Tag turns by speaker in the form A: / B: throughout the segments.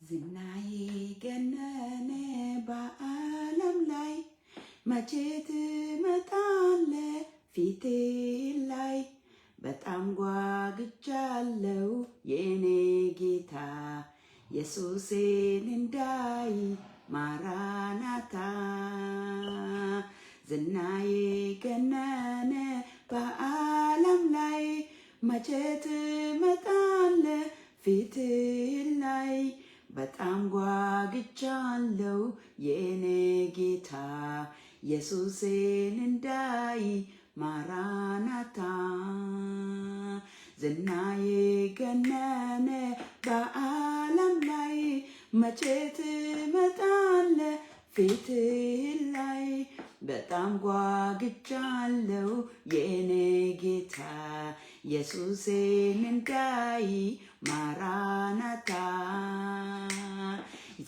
A: ዝናዬ ገነነ በዓለም ላይ መቼ ትመጣለህ ፊቴ ላይ በጣም ጓግቻለሁ የኔ ጌታ ኢየሱሴን እንዳይ ማራናታ ዝናዬ ገነነ በዓለም ላይ መቼ ትመጣለህ ፊቴ ላይ በጣም ጓግቻለሁ የኔ ጌታ ኢየሱሴን እንዳይ ማራናታ ዝናዬ ገነነ በዓለም ላይ መቼ ትመጣለህ ፊቴ ላይ በጣም ጓግቻለሁ የኔ ጌታ ኢየሱሴን እንዳይ ማራናታ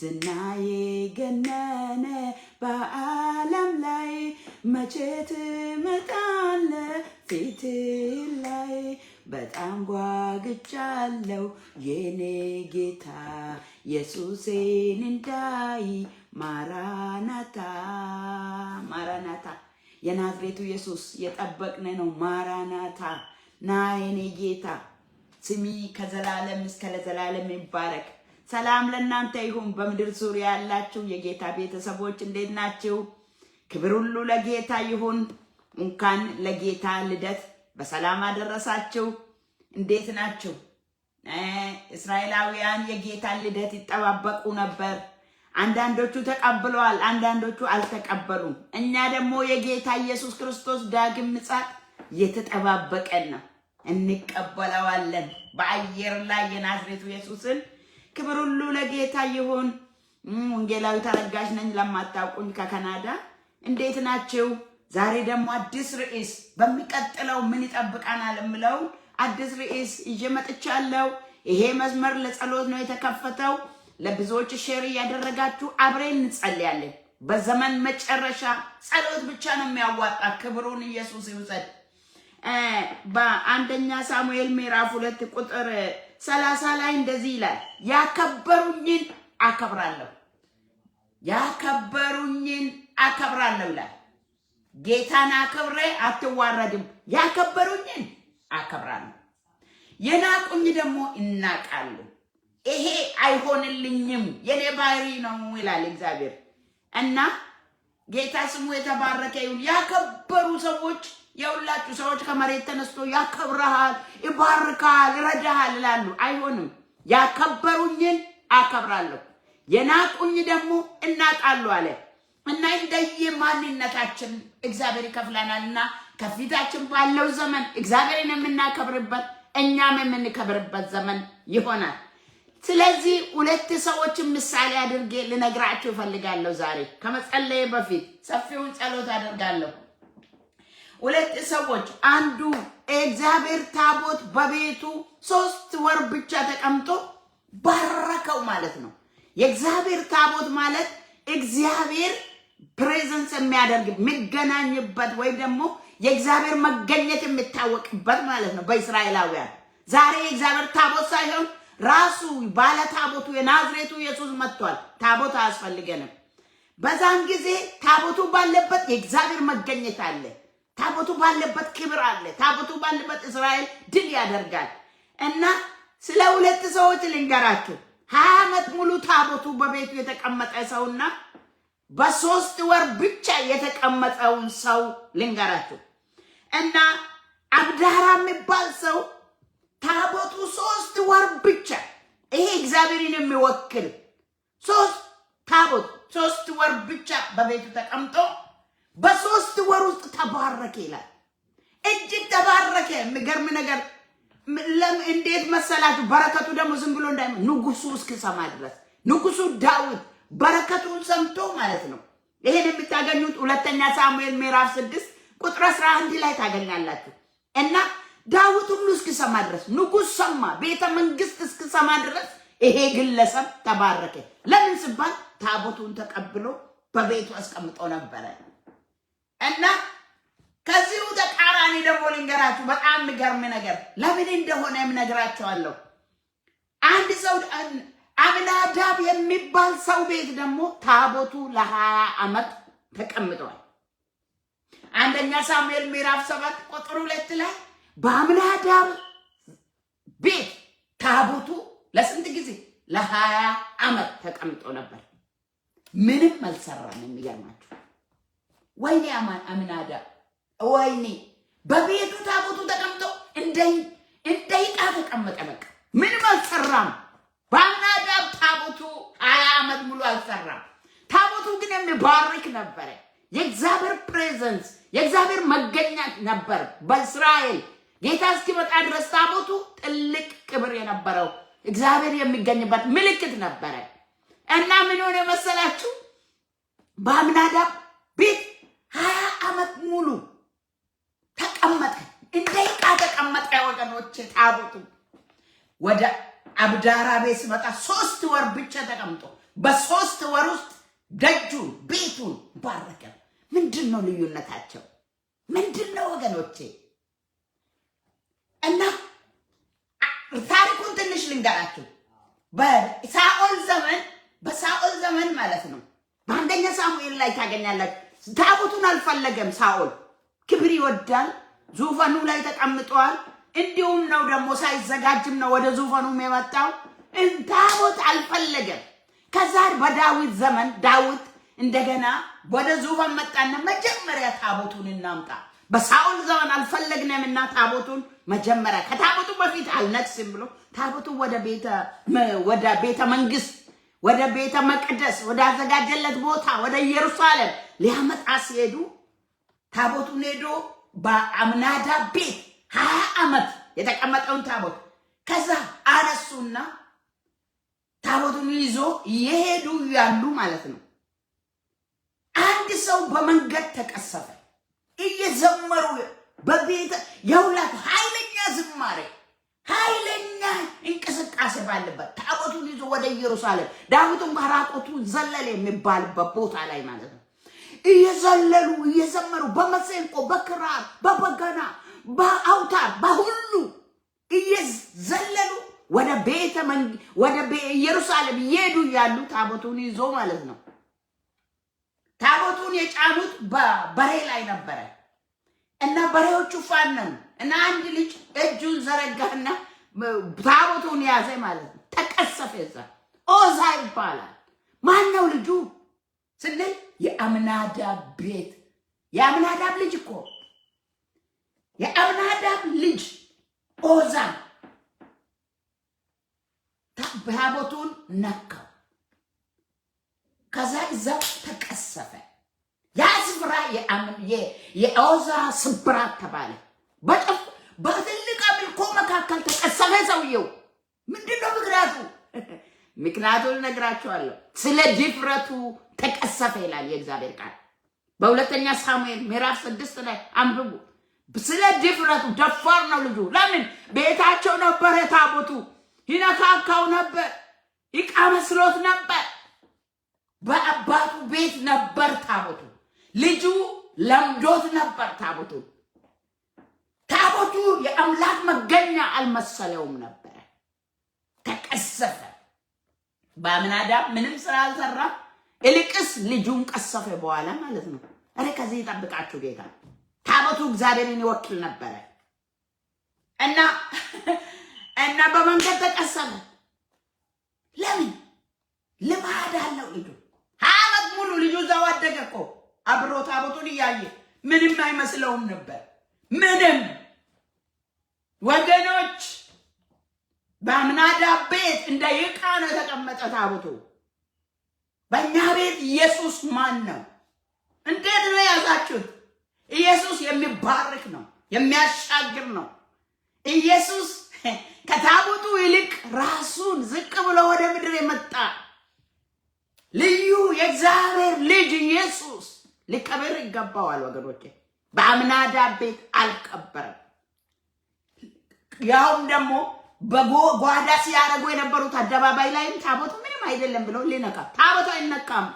A: ዝናዬ ገነነ በዓለም ላይ መቼ ትመጣለህ ፊቴ ላይ በጣም ጓግቻለሁ የኔ ጌታ ኢየሱሴን እንዳይ ማራናታ ማራናታ የናዝሬቱ ኢየሱስ የጠበቅነ ነው ማራናታ ና የኔ ጌታ ስሚ ከዘላለም እስከ ለዘላለም ይባረክ። ሰላም ለእናንተ ይሁን። በምድር ዙሪያ ያላችሁ የጌታ ቤተሰቦች እንዴት ናችሁ? ክብር ሁሉ ለጌታ ይሁን። እንኳን ለጌታ ልደት በሰላም አደረሳችሁ። እንዴት ናችሁ? እስራኤላውያን የጌታን ልደት ይጠባበቁ ነበር። አንዳንዶቹ ተቀብለዋል፣ አንዳንዶቹ አልተቀበሉም። እኛ ደግሞ የጌታ ኢየሱስ ክርስቶስ ዳግም ምጽአት የተጠባበቀን ነው፣ እንቀበለዋለን። በአየር ላይ የናዝሬቱ ኢየሱስን ክብር ሁሉ ለጌታ ይሁን። ወንጌላዊ ተረጋሽ ነኝ ለማታውቁኝ ከካናዳ። እንዴት ናችሁ? ዛሬ ደግሞ አዲስ ርዕስ በሚቀጥለው ምን ይጠብቀናል የምለው አዲስ ርዕስ ይዤ መጥቻለሁ። ይሄ መስመር ለጸሎት ነው የተከፈተው። ለብዙዎች ሼር ያደረጋችሁ አብረን እንጸልያለን። በዘመን መጨረሻ ጸሎት ብቻ ነው የሚያዋጣ። ክብሩን ኢየሱስ ይውሰድ። በአንደኛ ሳሙኤል ምዕራፍ 2 ቁጥር 30 ላይ እንደዚህ ይላል፣ ያከበሩኝን አከብራለሁ፣ ያከበሩኝን አከብራለሁ ይላል። ጌታን አክብሬ አትዋረድም። ያከበሩኝን አከብራለሁ፣ የናቁኝ ደግሞ ይናቃሉ። ይሄ አይሆንልኝም፣ የኔ ባህሪ ነው ይላል እግዚአብሔር። እና ጌታ ስሙ የተባረከ ይሁን። ያከበሩ ሰዎች የሁላችሁ ሰዎች ከመሬት ተነስቶ ያከብራል፣ ይባርካል፣ ይረዳሃል ይላሉ። አይሆንም። ያከበሩኝን አከብራለሁ፣ የናቁኝ ደግሞ እናቃሉ አለ። እና እንደየ ማንነታችን እግዚአብሔር ይከፍለናልና ከፊታችን ባለው ዘመን እግዚአብሔርን የምናከብርበት እኛም የምንከብርበት ዘመን ይሆናል። ስለዚህ ሁለት ሰዎችን ምሳሌ አድርጌ ልነግራችሁ እፈልጋለሁ። ዛሬ ከመጸለይ በፊት ሰፊውን ጸሎት አደርጋለሁ። ሁለት ሰዎች፣ አንዱ እግዚአብሔር ታቦት በቤቱ 3 ወር ብቻ ተቀምጦ ባረከው ማለት ነው። የእግዚአብሔር ታቦት ማለት እግዚአብሔር ፕሬዘንስ የሚያደርግ የሚገናኝበት ወይ ደግሞ የእግዚአብሔር መገኘት የሚታወቅበት ማለት ነው በእስራኤላውያን። ዛሬ የእግዚአብሔር ታቦት ሳይሆን ራሱ ባለ ታቦቱ የናዝሬቱ ኢየሱስ መጥቷል። ታቦት አያስፈልገንም። በዛን ጊዜ ታቦቱ ባለበት የእግዚአብሔር መገኘት አለ። ታቦቱ ባለበት ክብር አለ። ታቦቱ ባለበት እስራኤል ድል ያደርጋል። እና ስለ ሁለት ሰዎች ልንገራችሁ። 20 ዓመት ሙሉ ታቦቱ በቤቱ የተቀመጠ ሰውና በ3 ወር ብቻ የተቀመጠውን ሰው ልንገራችሁ። እና አብዳራ የሚባል ሰው ታቦቱ 3 ወር ብቻ፣ ይሄ እግዚአብሔርን የሚወክል ታቦት 3 ወር ብቻ በቤቱ ተቀምጦ በ3 ወር ውስጥ ተባረከ ይላል። እጅግ ተባረከ። የሚገርም ነገር እንዴት መሰላችሁ? በረከቱ ደግሞ ዝም ብሎ እንዳይመ ንጉሱ እስኪሰማ ድረስ ንጉሱ ዳዊት በረከቱን ሰምቶ ማለት ነው። ይሄን የምታገኙት ሁለተኛ ሳሙኤል ምዕራፍ 6 ቁጥር 11 ላይ ታገኛላችሁ። እና ዳዊት ሁሉ እስኪሰማ ድረስ ንጉስ ሰማ፣ ቤተ መንግስት እስኪሰማ ድረስ ይሄ ግለሰብ ተባረከ። ለምን ሲባል ታቦቱን ተቀብሎ በቤቱ አስቀምጦ ነበረ። እና ከዚሁ ተቃራኒ ደግሞ ልንገራችሁ በጣም የሚገርም ነገር ለምን እንደሆነ የምነግራችኋለሁ። አንድ ሰው አብናዳብ የሚባል ሰው ቤት ደግሞ ታቦቱ ለ20 ዓመት ተቀምጧል። አንደኛ ሳሙኤል ምዕራፍ 7 ቁጥር 2 ላይ በአብናዳብ ቤት ታቦቱ ለስንት ጊዜ ለ20 ዓመት ተቀምጦ ነበር። ምንም አልሰራም። የሚገርማችሁ ወይኔ አብናዳብ ወይኔ በቤቱ ታቦቱ ተቀምጦ እንደይቃ ተቀመጠ። በቃ ምንም አልሰራም። በአብናዳብ ታቦቱ 20 ዓመት ሙሉ አልሰራም። ታቦቱ ግን የሚባርክ ነበር። የእግዚአብሔር ፕሬዘንስ የእግዚአብሔር መገኘት ነበር በእስራኤል። ጌታ እስኪመጣ ድረስ ታቦቱ ትልቅ ክብር የነበረው እግዚአብሔር የሚገኝበት ምልክት ነበር። እና ምን ሆነ መሰላችሁ? በአብናዳብ ቤት 20 ዓመት ሙሉ ተቀመጠ። እንደይቃ ተቀመጠ። ወገኖች ታቦቱ ወደ አብዳራ ቤት ሲመጣ 3 ወር ብቻ ተቀምጦ በ3 ወር ውስጥ ደጁን ቤቱን ባረከ። ምንድነው ልዩነታቸው? ምንድነው ወገኖቼ? እና ታሪኩን ትንሽ ልንገራችሁ። በሳኦል ዘመን ማለት ነው። በአንደኛ ሳሙኤል ላይ ታገኛላችሁ። ታቦቱን አልፈለገም ሳኦል። ክብር ይወዳል። ዙፋኑ ላይ ተቀምጧል። እንዲሁም ነው ደግሞ ሳይዘጋጅም ነው ወደ ዙፋኑም የመጣው። ታቦት አልፈለገም። ከዛ በዳዊት ዘመን ዳዊት እንደገና ወደ ዙፋን መጣና መጀመሪያ ታቦቱን እናምጣ። በሳኦል ዘመን አልፈለግነምና ታቦቱን መጀመሪያ ከታቦቱ በፊት አልነግስም ብሎ ታቦቱን ወደ ቤተ መንግስት ወደ ቤተ መቅደስ ወደ አዘጋጀለት ቦታ ወደ ኢየሩሳሌም ሊያመጣ ሲሄዱ ታቦቱን ሄዶ በአብናዳብ ቤት 20 ዓመት የተቀመጠውን ታቦት ከዛ አነሱና ታቦቱን ይዞ የሄዱ ያሉ ማለት ነው። አንድ ሰው በመንገድ ተቀሰፈ። እየዘመሩ በቤተ የሁላት ኃይለኛ ዝማሬ ኃይለኛ እንቅስቃሴ ባለበት ታቦቱን ይዞ ወደ ኢየሩሳሌም ዳዊትን ባራቆቱን ዘለለ የሚባልበት ቦታ ላይ ማለት ነው። እየዘለሉ እየዘመሩ በመሰንቆ በክራር በበገና በአውታር በሁሉ እየዘለሉ ወደ ኢየሩሳሌም ይሄዱ ያሉ ታቦቱን ይዞ ማለት ነው። ታቦቱን የጫኑት በበሬ ላይ ነበረ እና በሬዎቹ ፋነኑ እና አንድ ልጅ እጁን ዘረጋና ታቦቱን ያዘ ማለት ነው። ተቀሰፈ። እዛ ኦዛ ይባላል። ማን ነው ልጁ ስንል የአብናዳብ ቤት የአብናዳብ ልጅ እኮ የአብናዳብ ልጅ ኦዛ ታቦቱን ነካው። ከዛ እዛው ተቀሰፈ። ያ ስፍራ የኦዛ ስብራት ተባለ። በትልቅ አምልኮ መካከል ተቀሰፈ ሰውየው። ምንድነው ምክንያቱ? ምክንያቱን እነግራችኋለሁ። ስለ ድፍረቱ ተቀሰፈ ይላል የእግዚአብሔር ቃል። በሁለተኛ ሳሙኤል ምዕራፍ 6 ላይ አንብቡ። ስለ ድፍረቱ ደፋር ነው ልጁ። ለምን? ቤታቸው ነበር ታቦቱ። ይነካካው ነበር። ይቃ መስሎት ነበር። በአባቱ ቤት ነበር ታቦቱ። ልጁ ለምዶት ነበር ታቦቱ። ታቦቱ የአምላክ መገኛ አልመሰለውም ነበር። ተቀሰፈ። በአብናዳብ ምንም ስራ አልሰራ። እልቅስ ልጁን ቀሰፈ በኋላ ማለት ነው። አረ ከዚህ ይጠብቃችሁ ጌታ። ታቦቱ እግዚአብሔርን ይወክል ነበር እና በመንገድ ተቀሰፈ። ለምን? ልማድ አለው ልጁ። 20 ዓመት ሙሉ ልጁ እዛው አደገ እኮ አብሮ ታቦቱን እያየ ምንም አይመስለውም ነበር። ምንም ወገኖች በአብናዳብ ቤት እንደ ዕቃ ነው የተቀመጠ ታቦቱ። በእኛ ቤት ኢየሱስ ማን ነው? እንዴት ነው ያዛችሁት? ኢየሱስ የሚባርክ ነው፣ የሚያሻግር ነው። ኢየሱስ ከታቦቱ ይልቅ ራሱን ዝቅ ብሎ ወደ ምድር የመጣ ልዩ የእግዚአብሔር ልጅ ኢየሱስ ሊከበር ይገባዋል ወገኖቼ። በአብናዳብ ቤት አልከበረም። ያውም ደግሞ በጓዳ ሲያደርጉ የነበሩት አደባባይ ላይም ታቦቱ ምንም አይደለም ብለው ሊነካ ታቦቱ አይነካም።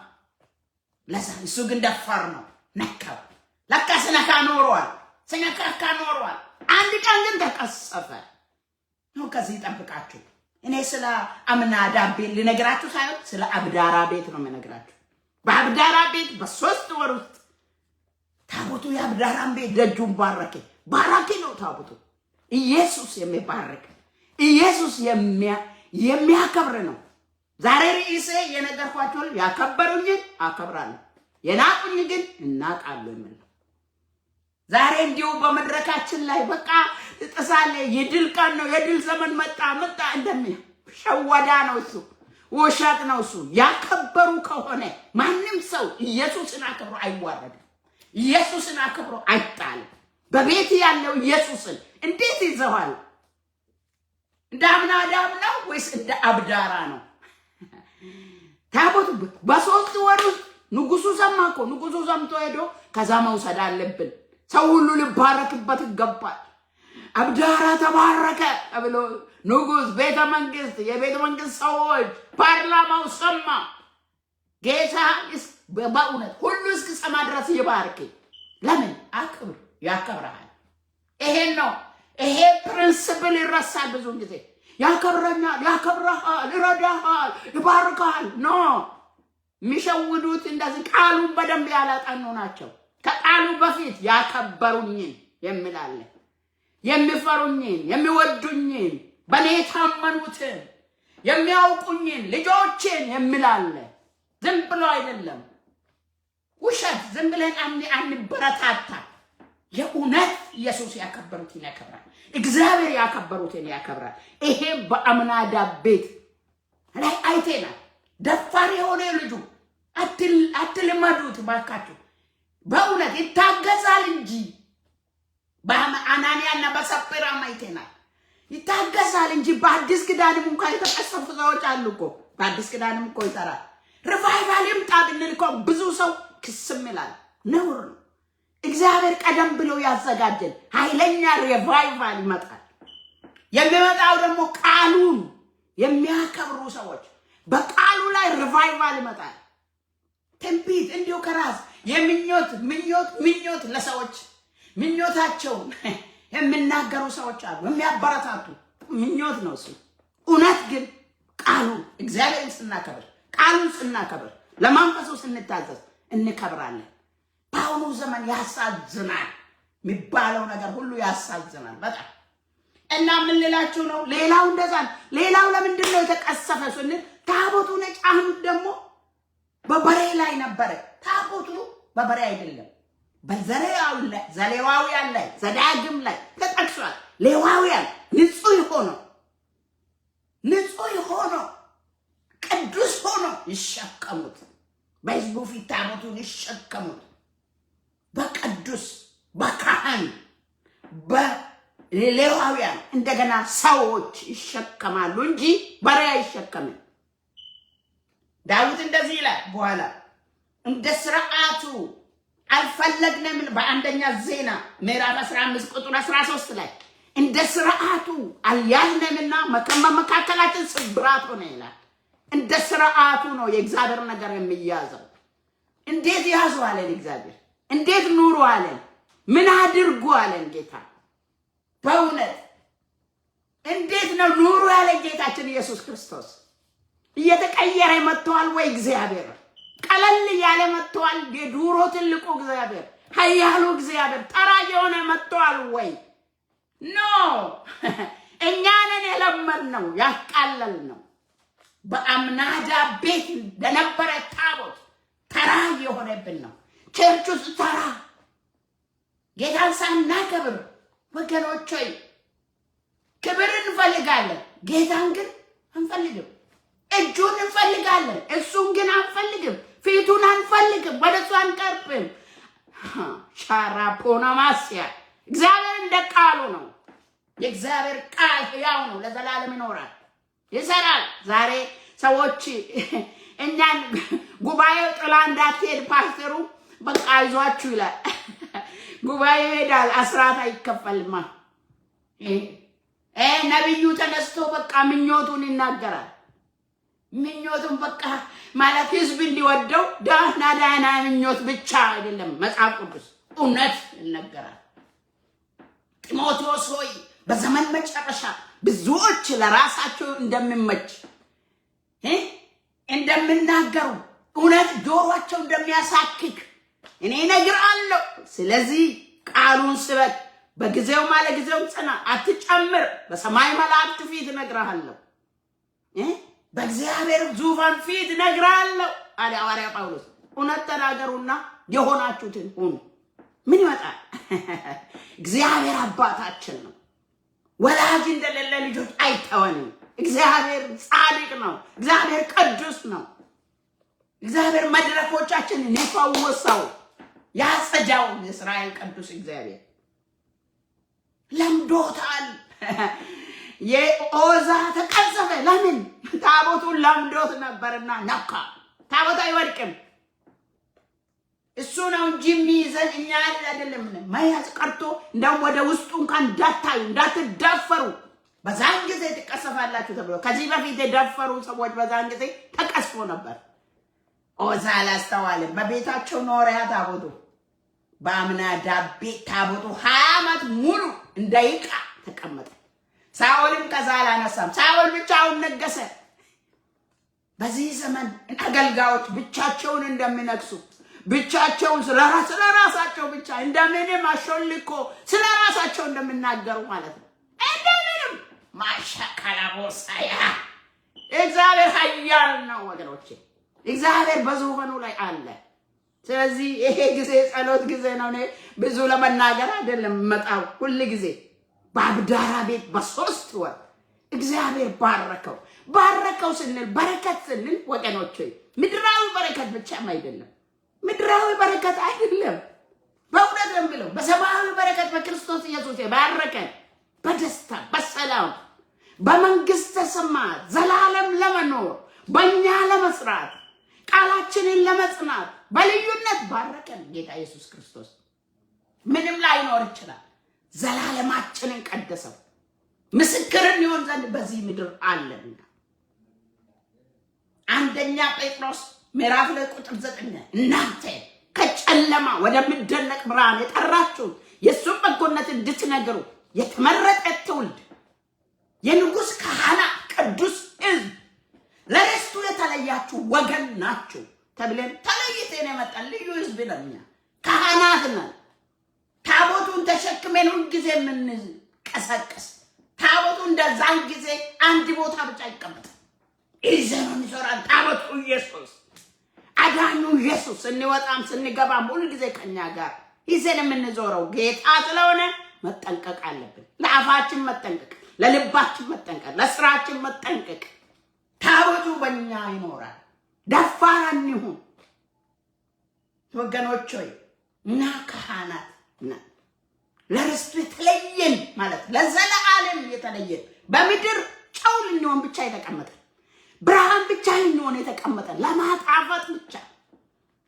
A: ለዛ እሱ ግን ደፋር ነው፣ ነካው። ለካ ስነካ ኖሯል። አንድ ቀን ግን ተቀሰፈ ነው። ከዚህ ጠብቃችሁ እኔ ስለ አምናዳብ ቤት ልነግራችሁ ሳይሆን ስለ አብዳራ ቤት ነው የምነግራችሁ። በአብዳራ ቤት በ3 ወር ውስጥ ታቦቱ የአብዳራን ቤት ደጁን ባረከ። ባራኪ ነው ታቦቱ። ኢየሱስ የሚባረክ ኢየሱስ የሚያከብር ነው። ዛሬ ርዕሴ የነገርኳችሁ ያከበሩኝን አከብራለሁ፣ የናቁኝ ግን እናቃለሁ የሚል ነው። ዛሬ እንዲሁ በመድረካችን ላይ በቃ ጥሳለ የድል ቀን ነው፣ የድል ዘመን መጣ ሸወዳ ነው እሱ፣ ውሸት ነው እሱ። ያከበሩ ከሆነ ማንም ሰው ኢየሱስን አክብሮ አይዋረድም፣ ኢየሱስን አክብሮ አይጣልም። በቤት ያለው ኢየሱስን እንዴት ይዘዋል? እንደ አምናዳብ ነው ወይስ እንደ አብዳራ ነው? ታቦቱ በ3 ወር ውስጥ ንጉሱ ሰማ እኮ። ንጉሱ ሰምቶ ሄዶ ከዛ መውሰድ አለብን፣ ሰው ሁሉ ሊባረክበት ይገባል። አብዳራ ተባረከ ብሎ ንጉስ ቤተ መንግስት፣ የቤተ መንግስት ሰዎች፣ ፓርላማው ሰማ። ጌታ በእውነት ሁሉ እስኪሰማ ድረስ ይባርክ። ለምን? አክብር፣ ያከብራል። ይሄን ነው። ይሄ ፕሪንሲፕል ይረሳል ብዙ ጊዜ። ያከብረኛል፣ ያከብረሃል፣ ይረዳሃል፣ ይባርካል። ኖ የሚሸውዱት እንደዚህ ቃሉን በደንብ ያላጠኑ ናቸው። ከቃሉ በፊት ያከበሩኝን የሚላለ የሚፈሩኝን፣ የሚወዱኝን፣ በኔ ታመኑትን፣ የሚያውቁኝን ልጆችን የሚላለ ዝም ብሎ አይደለም። ውሸት ዝም ብለን አንበረታታ። የእውነት ኢየሱስ ያከበሩትን ያከብራል፣ እግዚአብሔር ያከበሩትን ያከብራል። ይሄ በአምናዳብ ቤት ላይ አይተናል። ደፋር የሆነ ልጁ አትልመዱት ባካችሁ። በእውነት ይታገዛል እንጂ በአናንያና በሰጴራ አይተናል። ይታገዛል እንጂ በአዲስ ኪዳንም እንኳን የተቀሰፉ ሰዎች አሉ እኮ። በአዲስ ኪዳንም እኮ ይጠራል። ሪቫይቫል ይምጣ ብንል እኮ ብዙ ሰው ክስም ይላል። ነውር ነው። እግዚአብሔር ቀደም ብሎ ያዘጋጀን ኃይለኛ ሪቫይቫል ይመጣል። የሚመጣው ደግሞ ቃሉን የሚያከብሩ ሰዎች፣ በቃሉ ላይ ሪቫይቫል ይመጣል። ትንቢት እንዲሁ ከራስ ምኞት ለሰዎች ምኞታቸው የሚናገሩ ሰዎች አሉ፣ የሚያበረታቱ ምኞት ነው እሱ። እውነት ግን ቃሉ እግዚአብሔርን ስናከብር፣ ቃሉን ስናከብር፣ ለመንፈሱ ስንታዘዝ እንከብራለን። በአሁኑ ዘመን ያሳዝናል የሚባለው ነገር ሁሉ ያሳዝናል በጣም። እና ምን ልላችሁ ነው? ሌላው እንደዛ ነው። ሌላው ለምንድን ነው የተቀሰፈ ስንል ታቦቱን የጫኑት ደግሞ በበሬ ላይ ነበረ። ታቦቱ በበሬ አይደለም፣ በሌዋውያን ላይ ዘዳግም ላይ ተጠቅሷል። ሌዋውያን ንጹህ ሆኖ ቅዱስ ሆኖ ይሸከሙት፣ በሕዝቡ ፊት ታቦቱን ይሸከሙት። በቅዱስ በካህን በሌዋውያን እንደገና ሰዎች ይሸከማሉ እንጂ በሬ አይሸከምም። ዳዊት እንደዚህ ይላል በኋላ እንደ ስርዓቱ አልፈለግንም። በአንደኛ ዜና ምዕራፍ 15 ቁጥር 13 ላይ እንደ ስርዓቱ አልያዝንምና መካከላችን ስብራት ሆነ ይላል። እንደ ስርዓቱ ነው የእግዚአብሔር ነገር የሚያዘው። እንዴት ያዙ አለን እግዚአብሔር? እንዴት ኑሩ አለን? ምን አድርጉ አለን ጌታ? በእውነት እንዴት ነው ኑሩ ያለን ጌታችን ኢየሱስ ክርስቶስ? እየተቀየረ መጥቷል ወይ? እግዚአብሔር ቀለል ያለ መጥቷል? የዱሮ ትልቁ እግዚአብሔር ኃያሉ እግዚአብሔር ተራ የሆነ መጥቷል ወይ? ኖ እኛንን የለመድነው ያቃለልነው በአምናዳብ ቤት ለነበረ ታቦት ተራ የሆነብን ነው። ቸርች ውስጥ ተራ ጌታን ሳናከብር ወገኖች ሆይ ክብር እንፈልጋለን፣ ጌታን ግን አንፈልግም። እጁን እንፈልጋለን፣ እሱን ግን አንፈልግም። ፊቱን አንፈልግም፣ ወደሱ አንቀርብም። ሻራፖናማስያ እግዚአብሔር እንደ ቃሉ ነው። የእግዚአብሔር ቃል ሕያው ነው፣ ለዘላለም ይኖራል፣ ይሰራል። ዛሬ ሰዎች እኛን ጉባኤው ጥላ እንዳትሄድ ፓስተሩ በቃ አይዟችሁ ይላል። ጉባኤ ሄዳል፣ አስራት አይከፈልማ። ነብዩ ተነስቶ በቃ ምኞቱን ይናገራል። ምኞቱን በቃ ማለት ህዝብ እንዲወደው ዳና ምኞት ብቻ አይደለም። መጽሐፍ ቅዱስ እውነት ይናገራል። ጢሞቴዎስ ሆይ በዘመን መጨረሻ ብዙዎች ለራሳቸው እንደሚመች እንደምናገሩ እውነት ጆሮአቸው እንደሚያሳክክ እኔ እነግርሃለሁ። ስለዚህ ቃሉን ስበክ፣ በጊዜው ማለት ጊዜው ጽና፣ አትጨምር። በሰማይ መላእክት ፊት እነግርሃለሁ፣ በእግዚአብሔር ዙፋን ፊት እነግርሃለሁ አለ ሐዋርያ ጳውሎስ። እውነት ተናገሩና የሆናችሁትን ሁኑ። ምን ይመጣል? እግዚአብሔር አባታችን ነው። ወላጅ እንደሌለ ልጆች አይተወንም። እግዚአብሔር ጻድቅ ነው። እግዚአብሔር ቅዱስ ነው። እግዚአብሔር መድረኮቻችንን ይፈውሰው ያጸዳው። የእስራኤል ቅዱስ እግዚአብሔር ለምዶታል። የኦዛ ተቀሰፈ። ለምን? ታቦቱን ለምዶት ነበርና ነካ። ታቦት አይወድቅም። እሱ ነው እንጂ የሚይዘን እኛ አይደለም። መያዝ ቀርቶ እንደውም ወደ ውስጡ እንኳን እንዳታዩ እንዳትዳፈሩ በዛን ጊዜ ትቀሰፋላችሁ ተብሎ ከዚህ በፊት የደፈሩ ሰዎች በዛን ጊዜ ተቀስፎ ነበር። ኦዛ አላስተዋልም። በቤታቸው ኖሪያ ታቦቱ በአምናዳብ ቤት ታቦቱ 20 ዓመት ሙሉ እንደ ዕቃ ተቀመጠ። ሳኦልም ከዛ አላነሳም። ሳኦል ብቻውን ነገሰ። በዚህ ዘመን አገልጋዮች ብቻቸውን እንደሚነግሱ ብቻቸውን ስለራሳቸው ብቻ እንደምንም አሾልኮ ስለራሳቸው እንደሚናገሩ ማለት ነው። እንደምንም ማሻካላ ቦሳያ እግዚአብሔር ኃያል ነው ወገኖቼ። እግዚአብሔር በዙፋኑ ላይ አለ። ስለዚህ ይሄ ጊዜ ጸሎት ጊዜ ነው። ብዙ ለመናገር አይደለም መጣው። ሁሉ ጊዜ በአብዳራ ቤት በ3 ወር እግዚአብሔር ባረከው ስንል በረከት ስንል ወገኖቼ ምድራዊ በረከት ብቻም አይደለም። ምድራዊ በረከት አይደለም። በእውነት ነው የምለው በሰማያዊ በረከት በክርስቶስ ኢየሱስ ባረከን። በደስታ በሰላም በመንግስተ ሰማያት ዘላለም ለመኖር በእኛ ለመስራት ቃላችንን ለመጽናት በልዩነት ባረከን ጌታ ኢየሱስ ክርስቶስ። ምንም ላይኖር ይችላል። ዘላለማችንን ቀደሰው። ምስክርን ይሆን ዘንድ በዚህ ምድር አለና አንደኛ ጴጥሮስ ምዕራፍ 2 ቁጥር 9 እናንተ ከጨለማ ወደሚደነቅ ብርሃን የጠራችሁ የእሱን በጎነት እንድትነግሩ የተመረጠ ትውልድ የንጉሥ ካህናት ቅዱስ ሕዝብ ለርስቱ የተለያችሁ ወገን ናችሁ ተብለን ተለይተን የመጣን ልዩ ሕዝብ ነን። ካህናት ነን። ታቦቱን ተሸክመን ሁል ጊዜ የምንቀሰቅስ ታቦቱ እንደዛን ጊዜ አንድ ቦታ ብቻ ይቀመጥ ይዘን እንዞራለን። ታቦቱ ኢየሱስ አዳኙ ኢየሱስ ስንወጣም ስንገባም ሁሉ ጊዜ ከኛ ጋር ይዘን የምንዞረው ጌታ ስለሆነ መጠንቀቅ አለብን። ለአፋችን መጠንቀቅ፣ ለልባችን መጠንቀቅ፣ ለስራችን መጠንቀቅ። ታቦቱ በእኛ ይኖራል። ደፋር አንሁን ወገኖች ሆይ። እና ካህናት ነን። ለርስቱ የተለየን ማለት ለዘላለም የተለየን በምድር ጨው ልንሆን ብቻ የተቀመጠን ብርሃን ብቻ ልንሆን የተቀመጠን ለማጣፈጥ ብቻ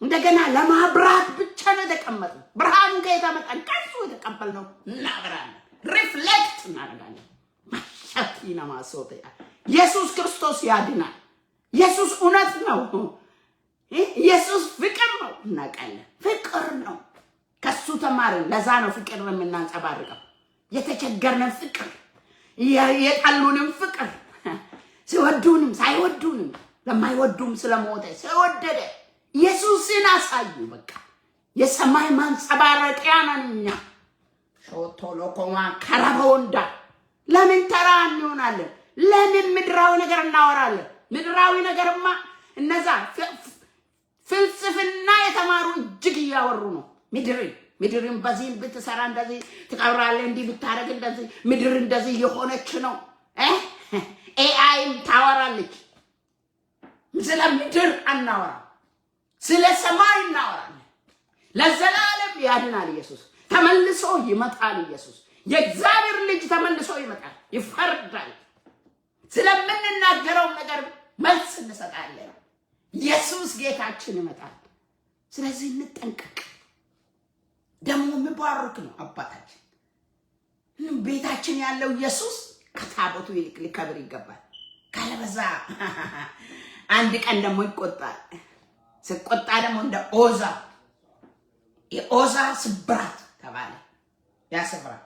A: እንደገና ለማብራት ብቻ ነው የተቀመጠን። ብርሃኑን ከየት አመጣን? ከሱ የተቀበልነው እናበራለን፣ ሪፍሌክት እናደርጋለን። ማሻቲና ማሶተያ ኢየሱስ ክርስቶስ ያድናል። ኢየሱስ እውነት ነው። ኢየሱስ ፍቅር ነው። እናውቃለን። ፍቅር ነው። ከሱ ተማርን። ለዛ ነው ፍቅር የምናንጸባርቀው። የተቸገርነን ፍቅር፣ የጠሉንም ፍቅር፣ ሲወዱንም ሳይወዱንም ለማይወዱም ስለሞተ ስለወደደ ኢየሱስን አሳዩ። በቃ የሰማይ ማንጸባረቂያ ነን እኛ። ሾቶሎኮማ ከረቦንዳ ለምን ተራ እንሆናለን? ለምን ምድራዊ ነገር እናወራለን? ምድራዊ ነገርማ እነዛ ፍልስፍና የተማሩ እጅግ እያወሩ ነው። ምድርን በዚህ ብትሰራ እንደዚህ ትቀብራለህ፣ እንዲህ ብታረግ እንደዚህ ምድር እንደዚህ የሆነች ነው። ኤአይም ታወራለች። ስለ ምድር አናወራ፣ ስለ ሰማይ እናወራለን። ለዘላለም ያድናል ኢየሱስ። ተመልሶ ይመጣል ኢየሱስ። የእግዚአብሔር ልጅ ተመልሶ ይመጣል፣ ይፈርዳል። ስለምንናገረው ነገር መልስ እንሰጣለን። ኢየሱስ ጌታችን ይመጣል። ስለዚህ እንጠንቀቅ። ደግሞ የሚባርክ ነው አባታችን። ቤታችን ያለው ኢየሱስ ከታቦቱ ይልቅ ሊከብር ይገባል። ካለበዛ አንድ ቀን ደግሞ ይቆጣል። ሲቆጣ ደግሞ እንደ ኦዛ የኦዛ ስብራት ተባለ። ያ ስብራት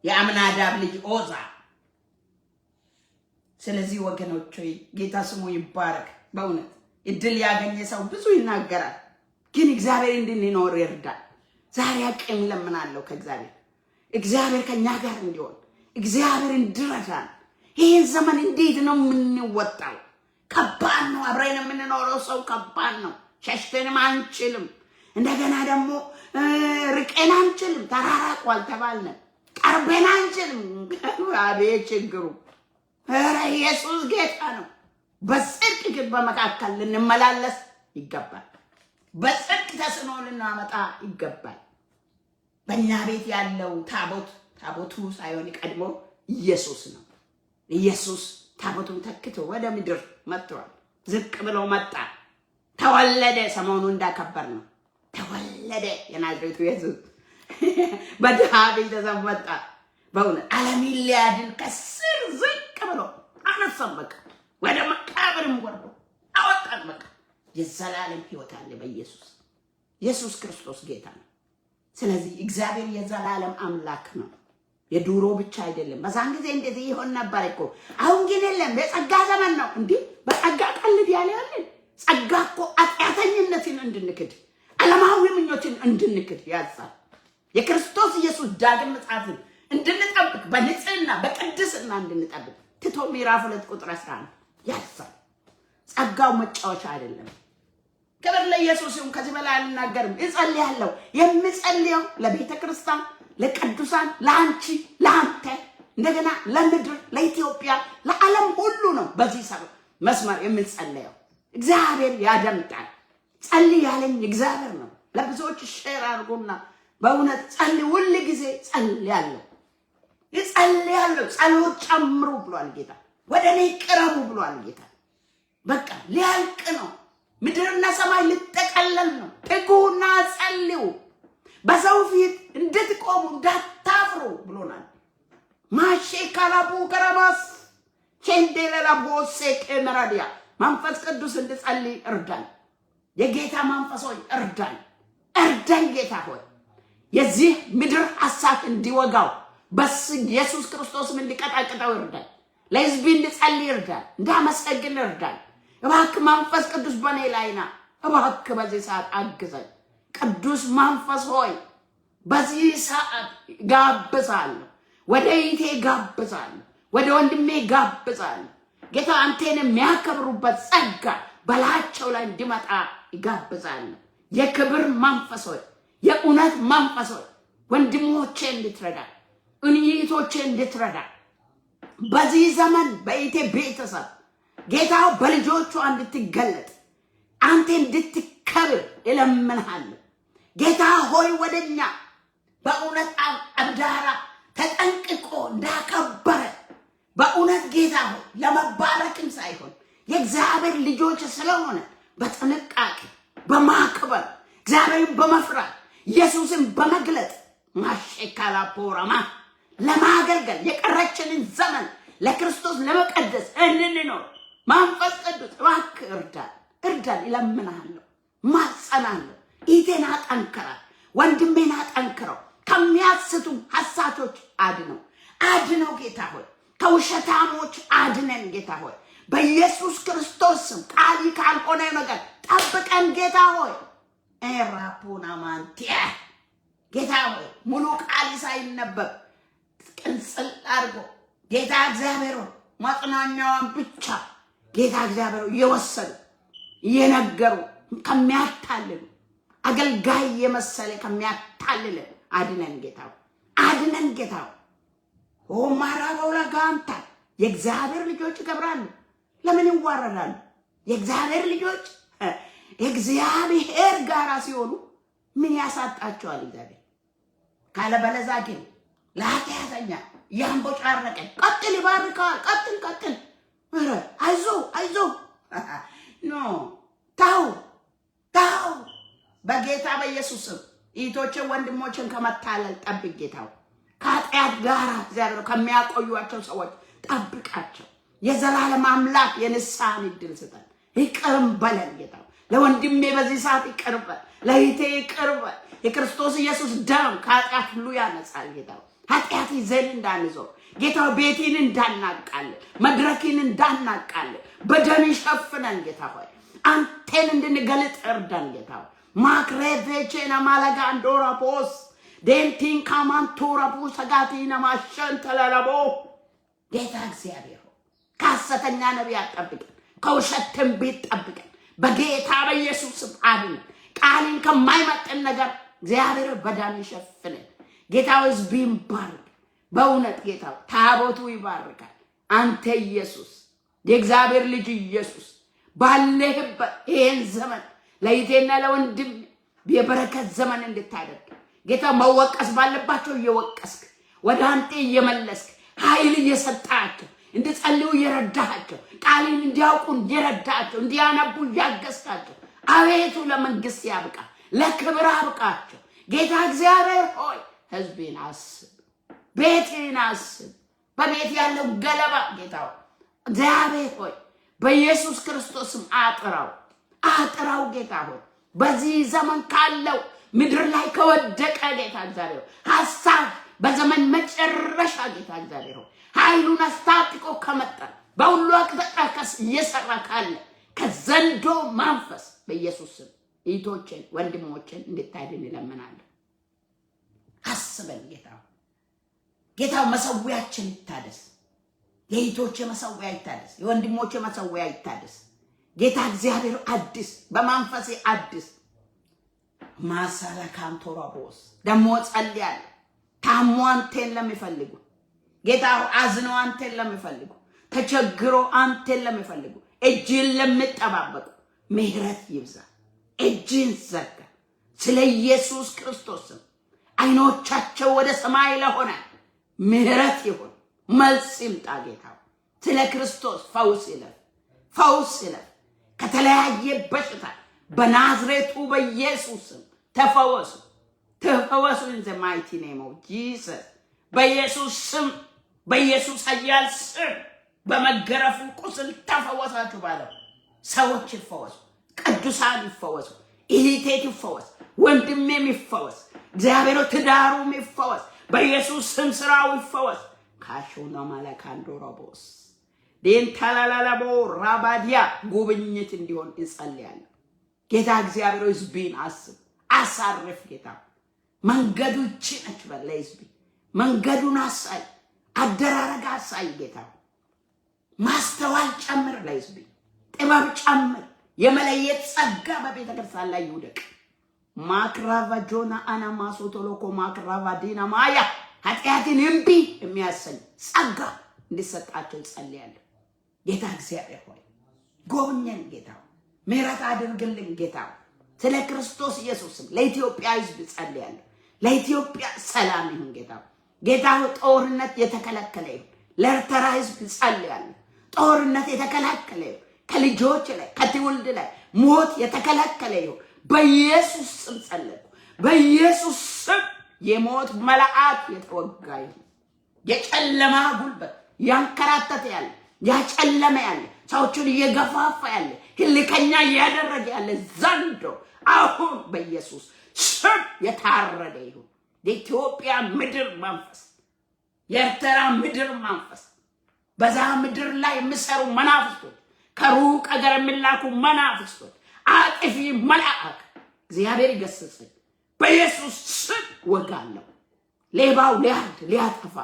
A: የአምናዳብ ልጅ ኦዛ ስለዚህ ወገኖች ጌታ ስሙ ይባረክ። በእውነት እድል ያገኘ ሰው ብዙ ይናገራል፣ ግን እግዚአብሔር እንድንኖር ይርዳል። ዛሬ አቅም ለምናለሁ ከእግዚአብሔር እግዚአብሔር ከኛ ጋር እንዲሆን እግዚአብሔር እንዲረዳን። ይህን ዘመን እንዴት ነው የምንወጣው? ከባድ ነው። አብረን የምንኖረው ሰው ከባድ ነው። ሸሽተንም አንችልም። እንደገና ደግሞ ርቀን አንችልም። ተራራቋል ተባልን፣ ቀርበን አንችልም። አቤት ችግሩ! ኧረ ኢየሱስ ጌታ ነው። በጽድቅ ግን በመካከል ልንመላለስ ይገባል። በጽድቅ ተስኖ ልናመጣ ይገባል። በእኛ ቤት ያለው ታቦቱ ሳይሆን ቀድሞ ኢየሱስ ነው። ኢየሱስ ታቦቱን ተክቶ ወደ ምድር መጥቷል። ዝቅ ብሎ መጣ፣ ተወለደ። ሰሞኑ እንዳከበር ነው ተወለደ። የናዝሬቱ ኢየሱስ በድሃ ቤተሰብ መጣ። በእውነት ዓለምን ሊያድን ከስር ዝቅ ብሎ አነሳን። በቃ ወደ መቃብርም ወርዶ አወጣን። በቃ የዘላለም ሕይወት አለ በኢየሱስ። ኢየሱስ ክርስቶስ ጌታ ነው። ስለዚህ እግዚአብሔር የዘላለም አምላክ ነው። የዱሮ ብቻ አይደለም። በዛን ጊዜ እንደዚህ ይሆን ነበር እኮ። አሁን ግን የለም። የጸጋ ዘመን ነው። እንዴ በጸጋ ቀልድ ያለን ጸጋ እኮ ኃጢአተኝነትን እንድንክድ ዓለማዊ ምኞትን እንድንክድ ያዛል። የክርስቶስ ኢየሱስ ዳግም ምጽአትን እንድንጠብቅ በንጽህና በቅድስና እንድንጠብቅ ቲቶ ምዕራፍ 2 ቁጥር 11 ያዛል። ጸጋው መጫወቻ አይደለም። ክብር ለኢየሱስ ይሁን። ከዚህ በላይ አልናገርም። እጸልያለሁ። የምጸልየው ለቤተ ክርስቲያን፣ ለቅዱሳን፣ ለአንቺ፣ ለአንተ፣ እንደገና ለምድር፣ ለኢትዮጵያ፣ ለዓለም ሁሉ ነው። በዚህ መስመር የምጸልየው እግዚአብሔር ያደምጣል። ጸልይ ያለኝ እግዚአብሔር ነው። ለብዙዎች ሼር አድርጎና በእውነት ጸልይ፣ ሁል ጊዜ ጸልያለሁ። ይጸልያለሁ። ጸሎት ጨምሩ ብሏል ጌታ። ወደ እኔ ቅረቡ ብሏል ጌታ። በቃ ሊያልቅ ነው። ምድርና ሰማይ ልጠቀለል ነው። ትጉና ጸልዩ፣ በሰው ፊት እንድትቆሙ እንዳታፍሩ ብሎናል። ማሼ ካላቡ ከረባስ ቼንዴለላቦ ሴኬመራዲያ መንፈስ ቅዱስ እንድጸልይ እርዳን። የጌታ መንፈስ ሆይ እርዳን፣ እርዳን ጌታ ሆይ። የዚህ ምድር ሐሳብ እንዲወጋው ኢየሱስ ክርስቶስም እንዲቀጣቅጠው እርዳን። ለሕዝብ እንድጸልይ እርዳን፣ እንዳመሰግን እርዳን። እባክህ መንፈስ ቅዱስ በኔ ላይ ና። እባክህ በዚህ ሰዓት አግዘኝ። ቅዱስ መንፈስ ሆይ በዚህ ሰዓት ጋብዛለሁ። ወደ እህቴ ጋብዛለሁ፣ ወደ ወንድሜ ጋብዛለሁ። ጌታ አንተን የሚያከብሩበት ጸጋ በላያቸው ላይ እንዲመጣ ይጋብዛለሁ። የክብር መንፈስ ሆይ፣ የእውነት መንፈስ ሆይ ወንድሞቼ እንድትረዳ፣ እህቶቼ እንድትረዳ በዚህ ዘመን በእህቴ ቤተሰብ ጌታው በልጆቹ እንድትገለጥ አንተ እንድትከብር እለምንሃለሁ። ጌታ ሆይ ወደኛ በእውነት አብዳራ ተጠንቅቆ እንዳከበረ በእውነት ጌታ ሆይ ለመባረክም ሳይሆን የእግዚአብሔር ልጆች ስለሆነ በጥንቃቄ በማክበር እግዚአብሔርን በመፍራት ኢየሱስን በመግለጥ ማሸካላ ፖራማ ለማገልገል የቀረችንን ዘመን ለክርስቶስ ለመቀደስ እንድንኖር መንፈስ ቅዱስ እባክህ እርዳን እለምንሃለሁ፣ ማጸናለሁ። ኢቴና ጠንክራ፣ ወንድሜና ጠንክረው፣ ከሚያስቱ ሐሳቾች አድነው ጌታ ሆይ፣ ከውሸታሞች አድነን ጌታ ሆይ። በኢየሱስ ክርስቶስ ስም ቃል ካልሆነ ነገር ጠብቀን ጌታ ሆይ። ኤራፑና ማንቲያ ጌታ ሆይ ሙሉ ቃል ሳይነበብ ቅንጽል አድርጎ ጌታ እግዚአብሔር ማጽናኛዋን ብቻ ጌታ እግዚአብሔር እየወሰዱ እየነገሩ ከሚያታልሉ አገልጋይ የመሰለ ከሚያታልል አድነን ጌታ አድነን ጌታ። ኦ ማራባውላ ጋንታ የእግዚአብሔር ልጆች ይከብራሉ። ለምን ይዋረዳሉ? የእግዚአብሔር ልጆች እግዚአብሔር ጋር ሲሆኑ ምን ያሳጣቸዋል? እግዚአብሔር ካለበለዛ ግን ለኃጢአተኛ ያንቦጫረቀ ቀጥል ይባርካል። ቀጥል ኧረ አይዞ ኖ ታው በጌታ በኢየሱስ ስም እህቶችን ወንድሞችን ከመታለል ጠብቅ ጌታው። ከኃጢአት ጋር እግዚአብሔር ከሚያቆዩአቸው ሰዎች ጠብቃቸው። የዘላለም አምላክ የንስሐን ዕድል ስጠን። ይቅርም በለን ጌታው። ለወንድሜ በዚህ ሰዓት ይቅር በል፣ ለእህቴ ይቅር በል። የክርስቶስ ኢየሱስ ደም ከኃጢአት ሁሉ ያነጻል ጌታው። ኃጢአት ይዘን እንዳንዞር ጌታ ቤቴን እንዳናቃል መድረኬን እንዳናቃል በደም ሸፍነን ጌታ ሆይ አንተን እንድንገልጥ እርዳን ጌታ ማክሬቬቼና ማላጋ አንዶራ ፖስ ዴንቲን ካማንቶራ ፑሰጋቲና ማሸንተላላቦ ጌታ እግዚአብሔር ካሰተኛ ነቢያት ጠብቀን ከውሸት ትንቢት ጠብቀን በጌታ በኢየሱስ ስም አድን ቃልን ከማይመጥን ነገር እግዚአብሔር በደም ሸፍነን ጌታ ሕዝብን ባርክ በእውነት ጌታ ታቦቱ ይባርካል አንተ ኢየሱስ የእግዚአብሔር ልጅ ኢየሱስ ባለህበት ይሄን ዘመን ለይቴና ለወንድም የበረከት ዘመን እንድታደርግ ጌታ መወቀስ ባለባቸው እየወቀስክ ወደ አንተ እየመለስክ ኃይል እየሰጣቸው እንድጸልዩ እየረዳሃቸው ቃልን እንዲያውቁ እየረዳሃቸው እንዲያነቡ እያገዝካቸው አቤቱ ለመንግስት ያብቃ ለክብር አብቃቸው ጌታ እግዚአብሔር ሆይ ሕዝቤን አስብ ቤቴን አስብ በቤት ያለው ገለባ ጌታ እግዚአብሔር ሆይ በኢየሱስ ክርስቶስም አጥራው ጌታ ሆይ በዚህ ዘመን ካለው ምድር ላይ ከወደቀ ጌታ እግዚአብሔር ሐሳብ በዘመን መጨረሻ ጌታ እግዚአብሔር ኃይሉን አስታጥቆ ከመጣ በሁሉ አቅጣጫ እየሰራ ካለ ከዘንዶ መንፈስ በኢየሱስ ስም እህቶቼን ወንድሞቼን እንድታድን እለምናለሁ አስበን ጌታ መሰዊያችን ይታደስ የእህቶቼ መሰዊያ ይታደስ የወንድሞቼ መሰዊያ ይታደስ ጌታ እግዚአብሔር አዲስ በመንፈሴ አዲስ ማሳላ ካንቶራቦስ ደሞ ጸልያል ታሞ አንተን ለሚፈልጉ ጌታ አዝነው አንተን ለሚፈልጉ ተቸግሮ አንተን ለሚፈልጉ እጅን ለሚጠባበቁ ምህረት ይብዛ እጅን ዘጋ ስለ ኢየሱስ ክርስቶስ አይኖቻቸው ወደ ሰማይ ለሆነ ምህረት ይሁን መልስ ይምጣ ጌታ ስለ ክርስቶስ ፈውስ ይለፍ ከተለያየ በሽታ በናዝሬቱ በኢየሱስ ተፈወሱ in the mighty name of Jesus በኢየሱስ ስም በኢየሱስ ኃያል ስም በመገረፉ ቁስል ተፈወሳችሁ ባለው ሰዎች ይፈወሱ ቅዱሳን ይፈወሱ እህቴት ይፈወስ ወንድሜም ይፈወስ እግዚአብሔር ትዳሩም ይፈወስ በኢየሱስ ስም ስራው ይፈወስ ካሾና ማለካንዶራቦስ ዴንታላላቦ ራባዲያ ጉብኝት እንዲሆን እንጸልያለን ጌታ እግዚአብሔር ሕዝብን አሳርፍ ጌታ መንገዱ ጭነች በለይዝብ መንገዱን አሳይ አደራረጋ አሳይ ጌታ ማስተዋል ጨምር ለይዝብ ጥበብ ጨምር የመለየት ጸጋ በቤተክርስቲያን ላይ ይውደቅ ማክራቫጆና አና ማሶቶሎኮ ማክራቫዲና ማያ ኃጢአትን እምቢ የሚያሰኝ ጸጋ እንዲሰጣቸው ጸልያለሁ ጌታ እግዚአብሔር ሆይ ጎብኘን ጌታ ምህረት አድርግልን ጌታ ስለ ክርስቶስ ኢየሱስ ለኢትዮጵያ ሕዝብ ጸልያለሁ ለኢትዮጵያ ሰላም ይሁን ጌታ ጦርነት የተከለከለ ይሁን ለኤርትራ ሕዝብ ጸልያለሁ ጦርነት የተከለከለ ይሁን ከልጆች ላይ ከትውልድ ላይ ሞት የተከለከለ ይሁን በኢየሱስ ስም ጸልያለሁ በኢየሱስ ስም የሞት መልአክ የተወጋ ይሁን የጨለማ ጉልበት ያንከራተተ ያለ ያጨለመ ያለ ሰዎችን እየገፋፋ ያለ ህልከኛ ያደረገ ያለ ዘንዶ አሁን በኢየሱስ ስም የታረደ ይሁን የኢትዮጵያ ምድር መንፈስ የኤርትራ ምድር መንፈስ በዛ ምድር ላይ የሚሰሩ መናፍስቶች ከሩቅ አገር የሚላኩ መናፍስቶች አጥፊ መልአክ እግዚአብሔር ይገስጽ በኢየሱስ ስም ወጋለሁ ሌባው ሊያጠፋ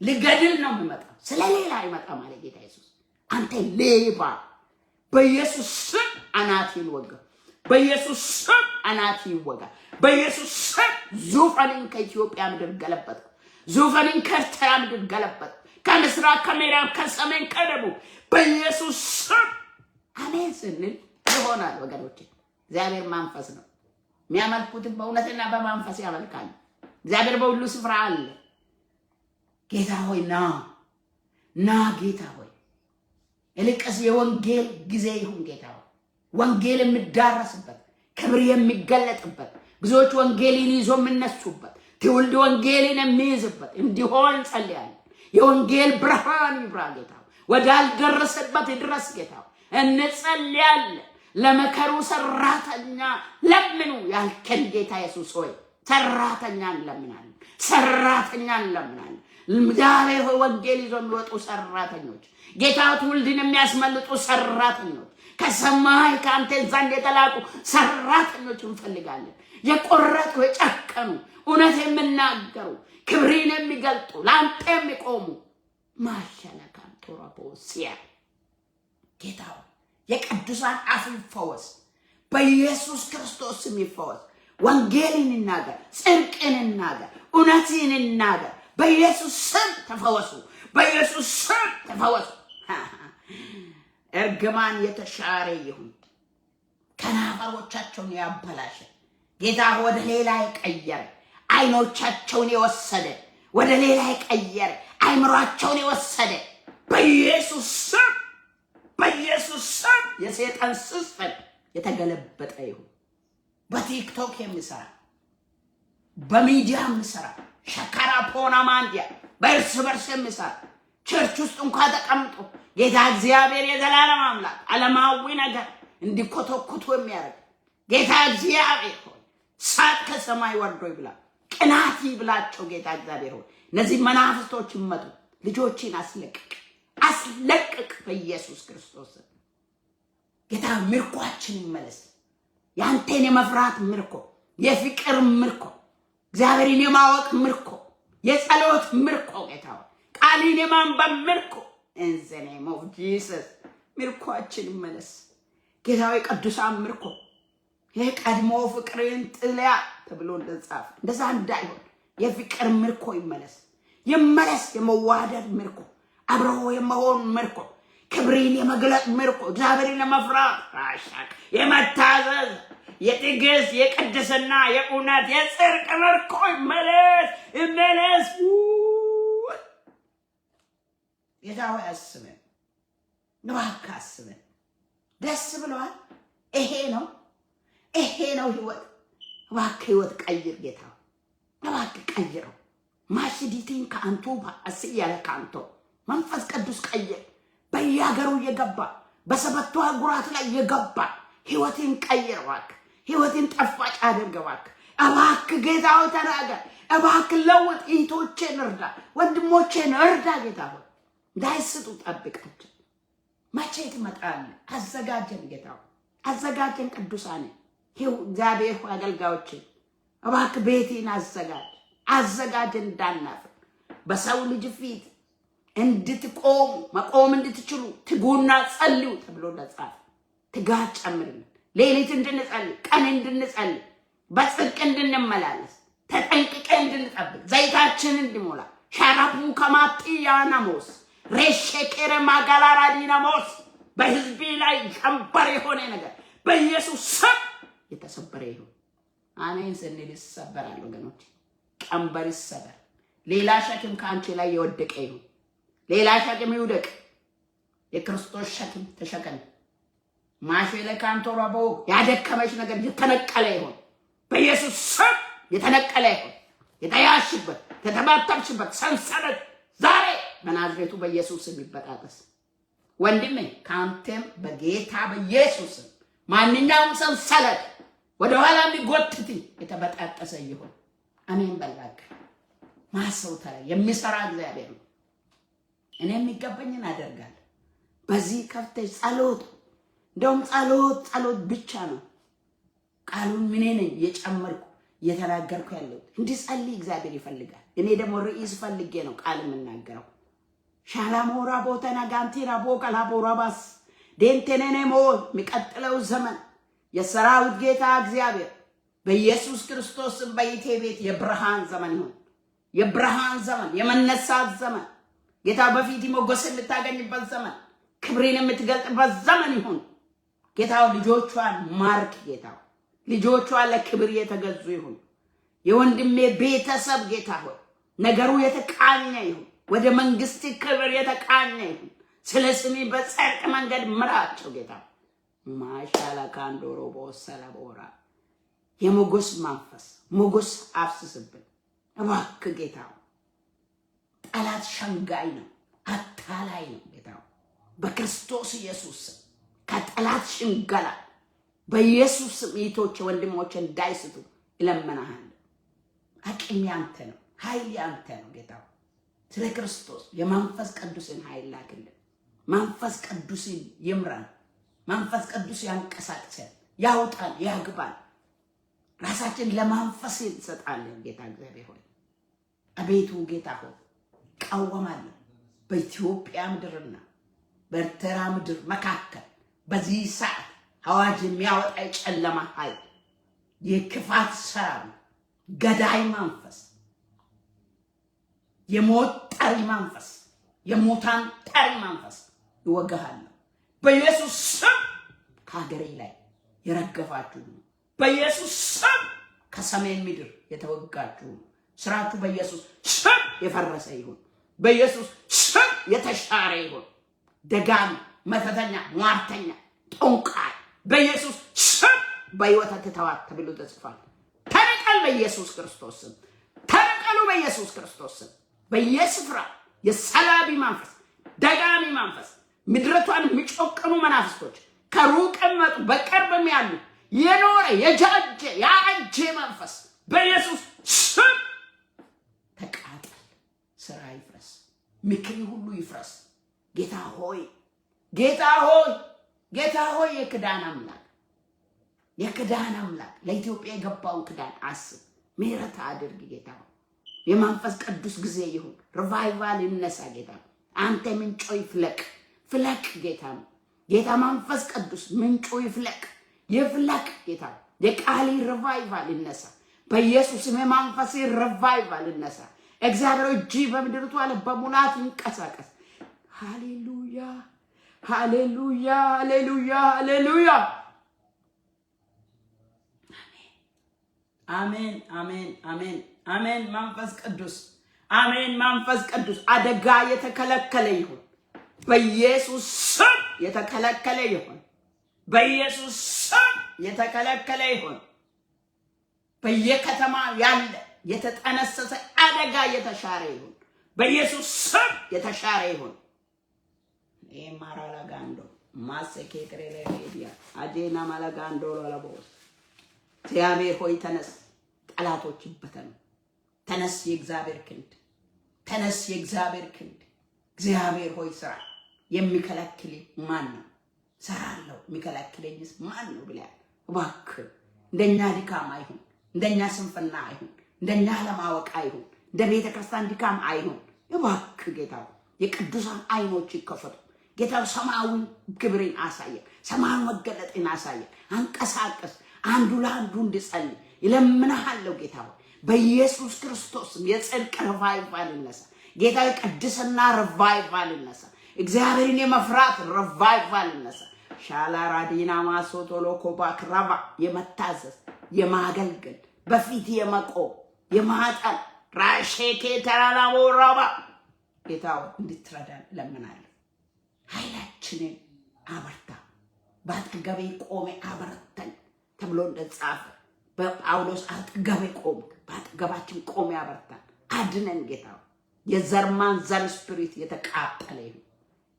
A: ሊገድል ነው የሚመጣው ስለሌላ አይመጣ ማለት ጌታ ኢየሱስ አንተ ሌባ በኢየሱስ ስም አናቲን ወጋ በኢየሱስ ስም አናቲ ወጋ በኢየሱስ ስም ዙፋንን ከኢትዮጵያ ምድር ገለበጥ ዙፋንን ከኤርትራ ምድር ገለበጥ ከምስራቅ ከምዕራብ ከሰሜን ከደቡብ በኢየሱስ ስም አሜን ስንል ይሆናል ወገኖቼ እግዚአብሔር መንፈስ ነው የሚያመልኩትን በእውነትና በመንፈስ ያመልካል እግዚአብሔር በሁሉ ስፍራ አለ ጌታ ሆይ ና ጌታ ሆይ እልቀስ የወንጌል ጊዜ ይሁን ጌታ ሆይ ወንጌል የሚዳረስበት ክብር የሚገለጥበት ብዙዎች ወንጌልን ይዞ የሚነሱበት ትውልድ ወንጌልን የሚይዝበት እንዲሆን ጸልያለሁ የወንጌል ብርሃን ይብራ ጌታ ወዳልደረሰበት ድረስ ጌታ እንጸልያለን ለመከሩ ሰራተኛ ለምኑ ያልከን ጌታ ኢየሱስ ሆይ ሰራተኛን ለምናለን እግዚአብሔር ወንጌል ይዞ የሚወጡ ሰራተኞች ጌታ ትውልድን የሚያስመልጡ ሰራተኞች ከሰማይ ካንተ ዘንድ የተላኩ ሰራተኞች እንፈልጋለን። የቆረጡ የጨከኑ እውነት የሚናገሩ ክብርን የሚገልጡ ላንተ የሚቆሙ ማሻለካን ቶራቦሲያ ጌታ የቅዱሳን አፍ ይፈወስ በኢየሱስ ክርስቶስ ስም ይፈወስ። ወንጌልን እናገር፣ ጽድቅን እናገር፣ እውነትን እናገር። በኢየሱስ ስም ተፈወሱ፣ በኢየሱስ ስም ተፈወሱ። እርግማን የተሻረ ይሁን። ከናፈሮቻቸውን ያበላሸ ጌታ ወደ ሌላ የቀየረ አይኖቻቸውን የወሰደ ወደ ሌላ የቀየረ አይምሯቸውን የወሰደ በኢየሱስ ስም በኢየሱስ ስም የሰይጣን ሲስተም የተገለበጠ ይሁን። በቲክቶክ የሚሰራ በሚዲያ የሚሰራ ሸካራ ፖና ማንዲያ በእርስ በርስ የሚሰራ ቸርች ውስጥ እንኳን ተቀምጦ ጌታ እግዚአብሔር የዘላለም አምላክ ዓለማዊ ነገር እንዲኮተኩቱ የሚያደርግ ጌታ እግዚአብሔር ሆይ ሳት ከሰማይ ወርዶ ይብላ፣ ቅናት ይብላቸው። ጌታ እግዚአብሔር ሆይ እነዚህ መናፍስቶች ይመጡ፣ ልጆችን አስለቅቅ በኢየሱስ ክርስቶስ። ጌታ ምርኳችን ይመለስ። ያንተን የመፍራት ምርኮ፣ የፍቅር ምርኮ፣ እግዚአብሔርን የማወቅ ምርኮ፣ የጸሎት ምርኮ፣ ጌታ ቃልን የማንበብ ምርኮ in the name of Jesus ምርኳችን ይመለስ። ጌታዊ ቅዱሳን ምርኮ የቀድሞ ፍቅርን ጥልያ ተብሎ እንደጻፈ እንደዛ እንዳይሆን የፍቅር ምርኮ ይመለስ። የመዋደድ ምርኮ፣ አብሮ የመሆን ምርኮ፣ ክብርን የመግለጥ ምርኮ፣ እግዚአብሔርን የመፍራት ራሻክ የመታዘዝ የትዕግስት የቅድስና የእውነት የጽድቅ ምርኮ ይመለስ። ጌታዊ አስበን፣ እባክህ አስበን። ደስ ብለዋል። ይሄ ነው ህይወት። እባክህ ህይወት ቀይር ጌታ፣ እባክህ ቀይረው። ማሽዲቲን ከአንቱ አስያለ ካንቶ መንፈስ ቅዱስ ቀይር። በየሀገሩ እየገባ በሰባቱ አህጉራት ላይ እየገባ ህይወትን ቀይር እባክህ። ህይወትን ጣፋጭ አድርግ እባክህ። እባክህ ጌታው ተናገር። እባክህ ለውጥ። እህቶቼን እርዳ፣ ወንድሞቼን እርዳ ጌታ ሆይ። እንዳይስቱ ጠብቃቸው። መቼ ትመጣለህ? አዘጋጀን ጌታው፣ አዘጋጀን። ቅዱሳን እግዚአብሔር ሆይ አገልጋዮችን እባክህ ቤቴን አዘጋጅ እንዳናፍር በሰው ልጅ ፊት እንድትቆሙ መቆም እንድትችሉ ትጉና ጸልዩ ተብሎ ተጻፈ። ትጋት ጨምርልን። ሌሊት እንድንጸልይ፣ ቀን እንድንጸልይ፣ በጽድቅ እንድንመላለስ፣ ተጠንቅቀን እንድንጠብቅ፣ ዘይታችን እንድሞላ ሻራፑ ከማጥያናሞስ ሬሸከረ ማጋላራዲናሞስ በህዝብ ላይ ቀንበር የሆነ ነገር በኢየሱስ ስም የተሰበረ ይሁን። አሜን ስንል ይሰበራል ወገኖች። ቀንበር ይሰበር። ሌላ ሸክም ከአንቺ ላይ የወደቀ ይሁን። ሌላ ሸክም ይውደቅ። የክርስቶስ ሸክም ተሸከም። ማሽለ ካንቶራቦ ያደከመሽ ነገር የተነቀለ ይሁን በኢየሱስ ስም። የተነቀለ ይሁን። የተያሽበት ተተባተብሽበት ሰንሰለት ዛሬ በናዝሬቱ በኢየሱስ ስም ይበጣጠስ። ወንድሜ ካንተም በጌታ በኢየሱስ ስም ማንኛውም ሰንሰለት ወደ ኋላ የሚጎትት የተበጣጠሰ ይሁን። አሜን በላክ። ማሰው ተላይ የሚሰራ እግዚአብሔር ነው። እኔ የሚገባኝን አደርጋለሁ። በዚህ ከፍተሽ ጸሎት፣ እንደውም ጸሎት ብቻ ነው። ቃሉን ምን ነኝ የጨመርኩ እየተናገርኩ ያለው እንዲጸልይ እግዚአብሔር ይፈልጋል። እኔ ደግሞ ርዕስ ፈልጌ ነው ቃል የምናገረው። ሻላሞራ ቦተና ጋንቲራ ቦቀላ ቦራባስ ዴንቴኔኔሞ የሚቀጥለው ዘመን የሰራዊት ጌታ እግዚአብሔር በኢየሱስ ክርስቶስ በይቴ ቤት የብርሃን ዘመን ይሁን። የብርሃን ዘመን፣ የመነሳት ዘመን፣ ጌታ በፊት ሞገስን የምታገኝበት ዘመን፣ ክብርን የምትገልጥበት ዘመን ይሁን። ጌታው ልጆቿን ማርክ። ጌታው ልጆቿ ለክብር የተገዙ ይሁን። የወንድሜ ቤተሰብ ጌታ ሆይ ነገሩ የተቃኘ ይሁን። ወደ መንግስት ክብር የተቃኘ ይሁን። ስለ ስሜ በጽድቅ መንገድ ምራቸው ጌታ። ማሻላ ካንዶሮ ቦሰላቦራ የሞገስ መንፈስ ሞገስ አፍስስብን እባክህ ጌታ። ጠላት ሸንጋይ ነው፣ አታላይ ነው ጌታ። በክርስቶስ ኢየሱስ ከጠላት ሽንገላ በኢየሱስ ስም እህቶቼ ወንድሞቼ እንዳይስቱ እለምናለሁ። አቅም ያንተ ነው፣ ኃይል ያንተ ነው ጌታ። ስለ ክርስቶስ የመንፈስ ቅዱስን ኃይል ላክልን። መንፈስ ቅዱስን ይምራን። መንፈስ ቅዱስ ያንቀሳቅሰን፣ ያውጣን፣ ያግባን። ራሳችን ለመንፈስ እንሰጣለን። ጌታ እግዚአብሔር ሆይ አቤቱ ጌታ ሆይ ቃወማለሁ በኢትዮጵያ ምድርና በኤርትራ ምድር መካከል በዚህ ሰዓት አዋጅ የሚያወጣ የጨለማ ኃይል፣ የክፋት ሰራዊት፣ ገዳይ መንፈስ፣ የሞት ጠሪ መንፈስ፣ የሙታን ጠሪ መንፈስ ይወጋሃለሁ በኢየሱስ ስም። ከሀገሬ ላይ የረገፋችሁ በኢየሱስ ስም ከሰሜን ምድር የተወጋችሁ ስራችሁ በኢየሱስ ስም የፈረሰ ይሁን። በኢየሱስ ስም የተሻረ ይሁን። ደጋሚ፣ መተተኛ፣ ሟርተኛ፣ ጠንቋይ በኢየሱስ ስም በሕይወት አትተዋት ተብሎ ተጽፏል። ተነቀል በኢየሱስ ክርስቶስ ስም። ተነቀሉ በኢየሱስ ክርስቶስ ስም። በየስፍራ የሰላቢ መንፈስ፣ ደጋሚ መንፈስ፣ ምድረቷን የሚጮቅኑ መናፍስቶች ከሩቅም መጡ በቅርብም ያሉ የኖረ የጃጀ ያረጀ መንፈስ በኢየሱስ ስም ተቃጠል። ስራ ይፍረስ፣ ምክሪ ሁሉ ይፍረስ። ጌታ ሆይ ጌታ ሆይ ጌታ ሆይ የክዳን አምላክ የክዳን አምላክ ለኢትዮጵያ የገባውን ክዳን አስብ፣ ምህረት አድርግ ጌታ ሆይ። የመንፈስ ቅዱስ ጊዜ ይሁን። ሪቫይቫል ይነሳ ጌታ። አንተ ምንጮ ይፍለቅ ፍለቅ ጌታ ነው። ጌታ መንፈስ ቅዱስ ምንጮ ይፍለቅ ይፍለቅ ጌታ። የቃሊ ሪቫይቫል ይነሳ በኢየሱስ ስም። የመንፈስ ሪቫይቫል ይነሳ። እግዚአብሔር እጅ በምድርቷ ላይ በሙላት ይንቀሳቀስ። ሃሌሉያ ሃሌሉያ ሃሌሉያ ሃሌሉያ። አሜን አሜን አሜን አሜን። መንፈስ ቅዱስ አሜን። መንፈስ ቅዱስ አደጋ የተከለከለ ይሁን በኢየሱስ ስም። የተከለከለ ይሁን በኢየሱስ ስም። የተከለከለ ይሁን። በየከተማ ያለ የተጠነሰሰ አደጋ የተሻረ ይሁን በኢየሱስ ስም። የተሻረ ይሁን። ማራላጋንዶ ማሰኬትሬሌዲያ አጄና ማላጋንዶ ለለቦስ እግዚአብሔር ሆይ ተነስ፣ ጠላቶች ይበተኑ። ተነስ የእግዚአብሔር ክንድ፣ ተነስ የእግዚአብሔር ክንድ። እግዚአብሔር ሆይ ስራ። የሚከለክል ማን ነው? ሰራለሁ የሚከለክለኝስ ማን ነው ብለህ እባክህ እንደኛ ድካም አይሁን፣ እንደኛ ስንፍና አይሁን፣ እንደኛ ለማወቅ አይሁን፣ እንደ ቤተ ክርስቲያን ድካም አይሁን። እባክህ ጌታ የቅዱሳን አይኖች ይከፈቱ። ጌታ ሰማያዊ ክብርን አሳየን፣ ሰማያዊ መገለጥን አሳየን። አንቀሳቀስ፣ አንዱ ለአንዱ እንድጸልይ ይለምንሃለሁ ጌታ በኢየሱስ ክርስቶስ። የጽድቅ ሪቫይቫል ይነሳ ጌታ። የቅድስና ሪቫይቫል ይነሳ። እግዚአብሔርን የመፍራት ሪቫይቫል ይነሳ። ሻላ ራዲና ማሶቶሎ ኮባክራባ የመታዘዝ የማገልገል በፊት የመቆም የማጠን ራሼኬ ተራላቦ ራባ ጌታ እንድትረዳን ለምናለሁ። ኃይላችንን አበርታ። በአጠገቤ ቆሜ አበረታኝ ተብሎ እንደተጻፈ በጳውሎስ አጠገቤ ቆም፣ በአጠገባችን ቆሜ አበርታን፣ አድነን ጌታ። የዘር ማንዘር ስፒሪት የተቃጠለ ይሁን።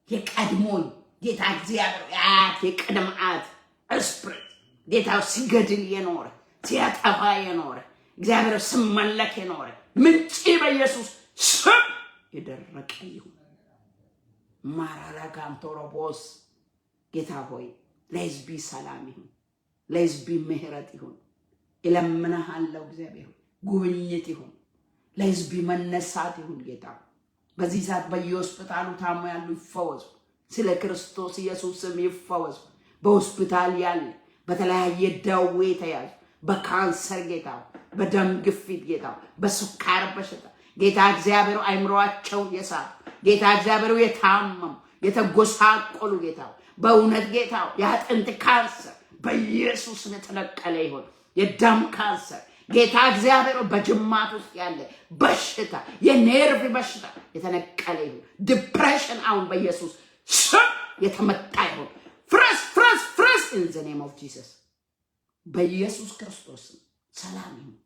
A: የቀድሞኝ ጌታ እግዚአብሔር ያት የቀደም አት ስፒሪት ጌታ ሲገድል የኖረ ሲያጠፋ የኖረ እግዚአብሔር ሲመለክ የኖረ ምንጭ በኢየሱስ ስም የደረቀ ይሁን። ማራላጋንቶሮቦስ ጌታ ሆይ ለሕዝቢ ሰላም ይሁን፣ ለሕዝቢ ምህረት ይሁን። ይለምንሃለሁ እግዚአብሔር ጉብኝት ይሁን፣ ለሕዝቢ መነሳት ይሁን ጌታ። በዚህ ሰዓት በየሆስፒታሉ ታሞ ያሉ ይፈወሱ፣ ስለ ክርስቶስ ኢየሱስ ስም ይፈወሱ። በሆስፒታል ያለ በተለያየ ደዌ ተያዙ፣ በካንሰር ጌታ፣ በደም ግፊት ጌታ፣ በስኳር በሽታ ጌታ እግዚአብሔር አይምሮአቸው የሳቱ ጌታ እግዚአብሔር የታመሙ የተጎሳቆሉ ጌታ በእውነት ጌታ የአጥንት ካንሰር በኢየሱስ የተነቀለ ይሁን። የደም ካንሰር ጌታ እግዚአብሔር በጅማት ውስጥ ያለ በሽታ የነርቭ በሽታ የተነቀለ ይሁን። ዲፕሬሽን አሁን በኢየሱስ ስም የተመታ ይሁን። ፍረስ ፍረስ ፍረስ in the name of Jesus። በኢየሱስ ክርስቶስ ሰላም ይሁን።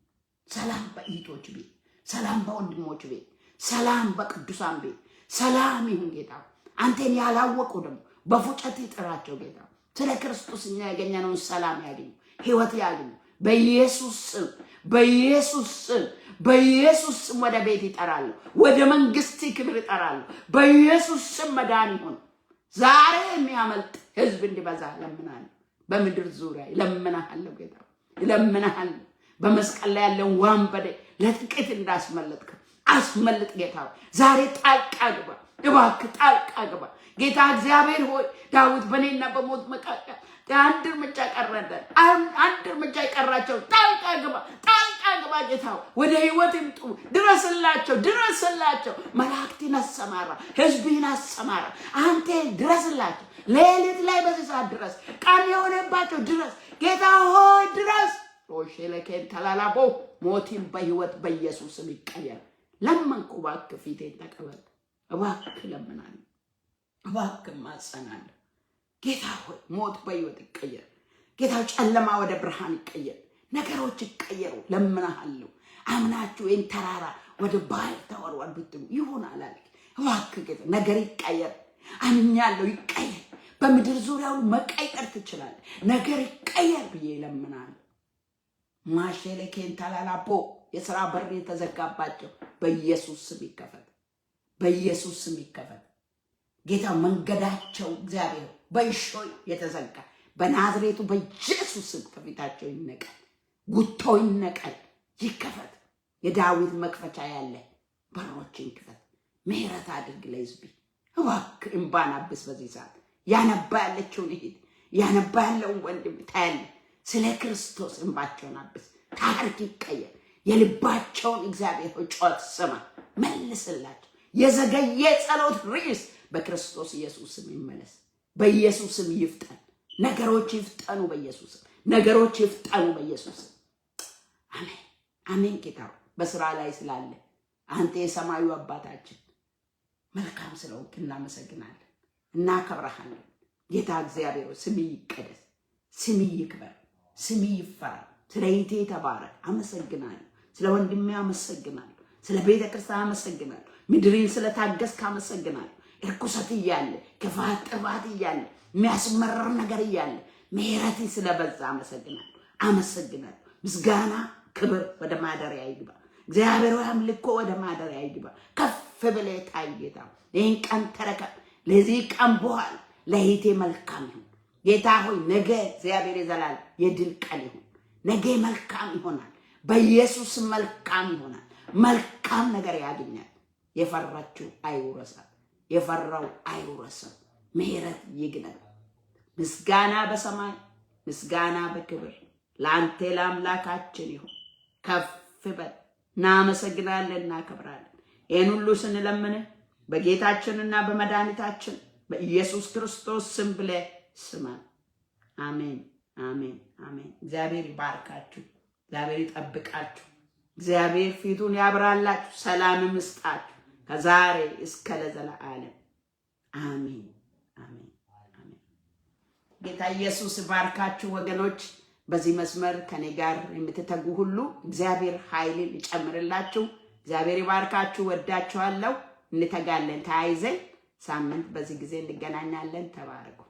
A: ሰላም በእህቶች ቤት፣ ሰላም በወንድሞች ቤት፣ ሰላም በቅዱሳን ቤት ሰላም ይሁን ጌታ። አንተን ያላወቁ ደግሞ በፉጨት ይጥራቸው ጌታ። ስለ ክርስቶስ እኛ ያገኘነውን ሰላም ያገኙ፣ ህይወት ያገኙ፣ በኢየሱስ ስም በኢየሱስ ስም በኢየሱስ ስም ወደ ቤት ይጠራሉ ወደ መንግስት ክብር ይጠራሉ በኢየሱስ ስም መዳን ይሁን ዛሬ የሚያመልጥ ህዝብ እንዲበዛ ለምናለሁ በምድር ዙሪያ ለምናለሁ ጌታ ለምናለሁ በመስቀል ላይ ያለው ወንበዴ ለጥቂት እንዳስመለጥክ አስመልጥ ጌታ ዛሬ ጣልቃ ግባ እባክህ ጣልቃ ግባ ጌታ እግዚአብሔር ሆይ ዳዊት በኔና በሞት መካከል አንድ እርምጃ ቀረደ አንድ እርምጃ ይቀራቸው ጣልቃ ግባ ጌታ ወደ ህይወት ይምጡ ድረስላቸው መላእክትን አሰማራ ህዝብህን አሰማራ አንተ ድረስላቸው ሌሊት ላይ በዚህ ሰዓት ድረስ ቀን የሆነባቸው ድረስ ጌታ ሆይ ድረስ ሮሼለከን ተላላቦ ሞቲን በህይወት በኢየሱስ ስም ይቀየር ለመንኩ እባክህ ፊቴን ተቀበል እባክህ ለምናለሁ እባክህ ማጸናለሁ ጌታ ሆይ ሞት በህይወት ይቀየር ጌታ ጨለማ ወደ ብርሃን ይቀየር ነገሮች ይቀየሩ ለምናለሁ አምናችሁ ተራራ ወደ ባህር ተወርወር ብትሉ ይሁን አላልክ እባክህ ጌታ ነገር ይቀየር አምኛለሁ ይቀየር በምድር ዙሪያው መቀየር ትችላለህ ነገር ይቀየር ብዬ ለምናለሁ ማሸለከን ተላላቦ የሥራ በር የተዘጋባቸው በኢየሱስ ስም ይከፈት በኢየሱስ ስም ይከፈት ጌታ መንገዳቸው እግዚአብሔር በእሾህ የተዘጋ በናዝሬቱ በኢየሱስ ስም ከፊታቸው ይነቀል ጉቶው ይነቀል ይከፈት የዳዊት መክፈቻ ያለ በሮችን ክፈት ምህረት አድርግ ለሕዝብ እባክህ እንባን አብስ በዚህ ሰዓት ያነባ ያለችውን እህት ያነባ ያለውን ወንድም ታያለ ስለ ክርስቶስ እንባቸውን አብስ ታሪክ ይቀየር የልባቸውን እግዚአብሔር ጮት ስማ መልስላቸው የዘገየ ጸሎት ርዕስ በክርስቶስ ኢየሱስ ስም ይመለስ በኢየሱስ ስም ይፍጠን ነገሮች ይፍጠኑ በኢየሱስ ስም ነገሮች ይፍጠኑ በኢየሱስ ስም አሜን አሜን ጌታ በስራ ላይ ስላለ አንተ የሰማዩ አባታችን መልካም ስለሆንክ እናመሰግናለን እናከብርሃለን ጌታ እግዚአብሔር ስም ይቀደስ ስም ይክበር ስም ይፈራ ስለይቴ ተባረክ አመሰግናለሁ ስለ ወንድሜ አመሰግናለሁ ስለ ቤተ ክርስቲያን አመሰግናለሁ ምድሪን ስለ ታገስክ አመሰግናለሁ እርኩሰት ይያለ ክፋት ጥፋት ይያለ የሚያስመረር ነገር ይያለ ምህረት ስለበዛ አመሰግናለሁ ምስጋና ክብር ወደ ማደሪያ ይግባ እግዚአብሔር ሆይ አምልኮ ወደ ማደሪያ ይግባ ከፍ ብለህ ታይ ጌታ ይህን ቀን ተረከብ ለዚህ ቀን በኋላ ለይቴ መልካም ይሁን ጌታ ሆይ ነገ እግዚአብሔር ይዘላል የድል ቀን ይሁን ነገ መልካም ይሆናል በኢየሱስ መልካም ይሆናል መልካም ነገር ያገኛል የፈራችሁ አይውረሳል የፈራው አይውረሳል ምህረት ይግነብ ምስጋና በሰማይ ምስጋና በክብር ላንተ ለአምላካችን ይሁን ከፍ በል እናመሰግናለን እናከብራለን ይህን ሁሉ ስንለምን በጌታችንና በመድኃኒታችን በኢየሱስ ክርስቶስ ስም ብለህ ስማን አሜን አሜን አሜን እግዚአብሔር ይባርካችሁ እግዚአብሔር ይጠብቃችሁ እግዚአብሔር ፊቱን ያብራላችሁ ሰላም ይስጣችሁ ከዛሬ እስከ ለዘላለም አሜን አሜን አሜን ጌታ ኢየሱስ ይባርካችሁ ወገኖች በዚህ መስመር ከኔ ጋር የምትተጉ ሁሉ እግዚአብሔር ኃይልን ይጨምርላችሁ እግዚአብሔር ይባርካችሁ ወዳችኋለሁ እንተጋለን ተያይዘን ሳምንት በዚህ ጊዜ እንገናኛለን ተባረኩ